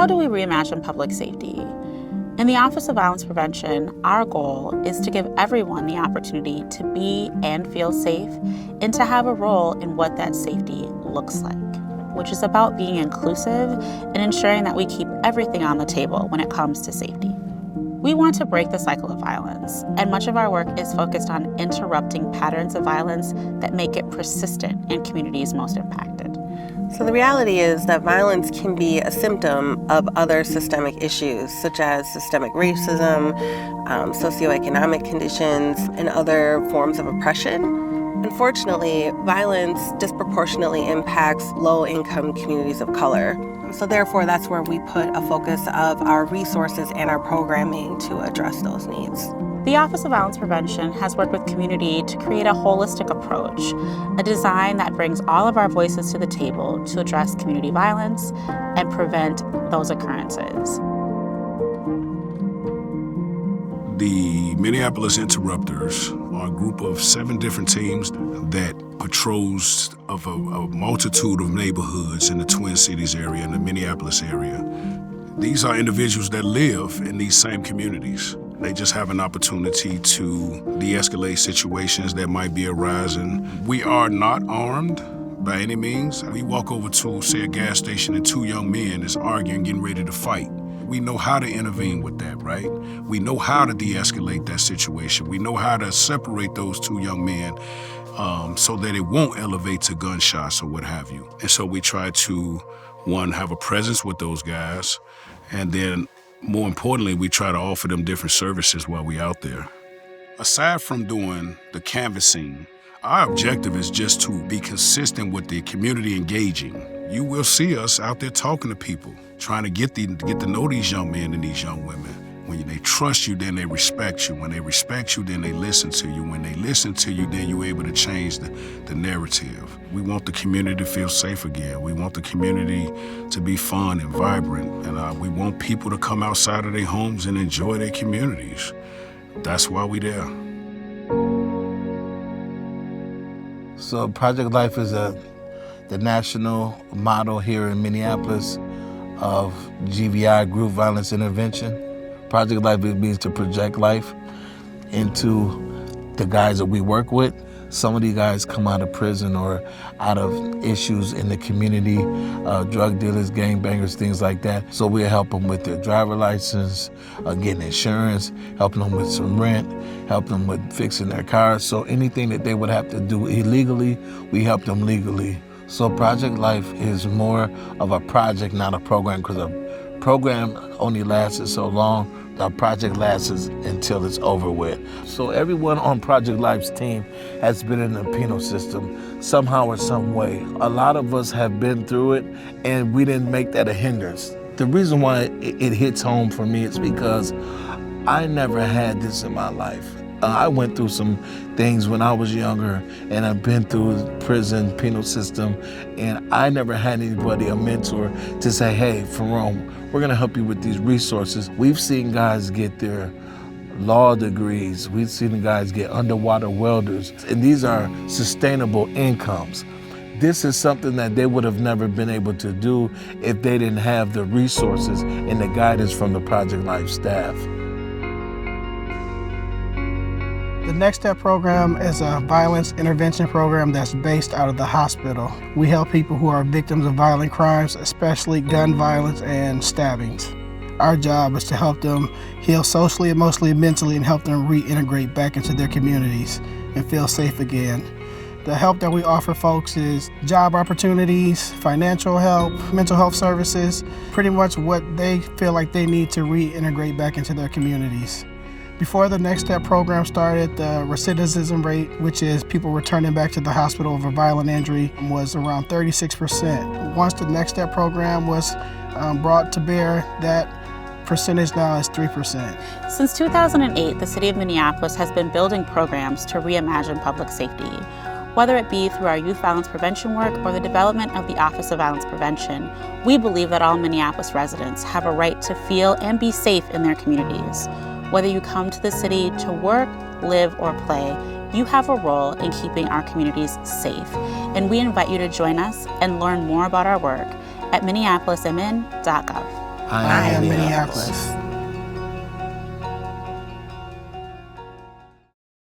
how do we reimagine public safety? In the Office of Violence Prevention, our goal is to give everyone the opportunity to be and feel safe and to have a role in what that safety looks like, which is about being inclusive and ensuring that we keep everything on the table when it comes to safety. We want to break the cycle of violence, and much of our work is focused on interrupting patterns of violence that make it persistent in communities most impacted. So the reality is that violence can be a symptom of other systemic issues, such as systemic racism, socioeconomic conditions, and other forms of oppression. Unfortunately, violence disproportionately impacts low-income communities of color. So therefore, that's where we put a focus of our resources and our programming to address those needs. The Office of Violence Prevention has worked with community to create a holistic approach, a design that brings all of our voices to the table to address community violence and prevent those occurrences. The Minneapolis Interrupters are a group of 7 different teams that patrols of a multitude of neighborhoods in the Twin Cities area and the Minneapolis area. These are individuals that live in these same communities. They just have an opportunity to de-escalate situations that might be arising. We are not armed by any means. We walk over to, say, a gas station and 2 young men is arguing, getting ready to fight. We know how to intervene with that, right? We know how to de-escalate that situation. We know how to separate those 2 young men so that it won't elevate to gunshots or what have you. And so we try to, one, have a presence with those guys, and then more importantly, we try to offer them different services while we're out there. Aside from doing the canvassing, our objective is just to be consistent with the community engaging. You will see us out there talking to people, trying to get to know these young men and these young women. When they trust you, then they respect you. When they respect you, then they listen to you. When they listen to you, then you're able to change the narrative. We want the community to feel safe again. We want the community to be fun and vibrant. And we want people to come outside of their homes and enjoy their communities. That's why we're there. So Project Life is the national model here in Minneapolis of GVI, Group Violence Intervention. Project Life means to project life into the guys that we work with. Some of these guys come out of prison or out of issues in the community, drug dealers, gangbangers, things like that. So we help them with their driver license, getting insurance, helping them with some rent, helping them with fixing their cars. So anything that they would have to do illegally, we help them legally. So Project Life is more of a project, not a program, because a program only lasted so long. Our project lasts until it's over with. So everyone on Project Life's team has been in the penal system somehow or some way. A lot of us have been through it, and we didn't make that a hindrance. The reason why it hits home for me is because I never had this in my life. I went through some things when I was younger, and I've been through the prison, penal system, and I never had anybody, a mentor, to say, hey, Ferone, we're gonna help you with these resources. We've seen guys get their law degrees. We've seen guys get underwater welders, and these are sustainable incomes. This is something that they would have never been able to do if they didn't have the resources and the guidance from the Project Life staff. The Next Step program is a violence intervention program that's based out of the hospital. We help people who are victims of violent crimes, especially gun violence and stabbings. Our job is to help them heal socially, emotionally, mentally, and help them reintegrate back into their communities and feel safe again. The help that we offer folks is job opportunities, financial help, mental health services, pretty much what they feel like they need to reintegrate back into their communities. Before the Next Step program started, the recidivism rate, which is people returning back to the hospital of a violent injury, was around 36%. Once the Next Step program was brought to bear, that percentage now is 3%. Since 2008, the City of Minneapolis has been building programs to reimagine public safety. Whether it be through our youth violence prevention work or the development of the Office of Violence Prevention, we believe that all Minneapolis residents have a right to feel and be safe in their communities. Whether you come to the city to work, live, or play, you have a role in keeping our communities safe. And we invite you to join us and learn more about our work at minneapolismn.gov. I am Minneapolis.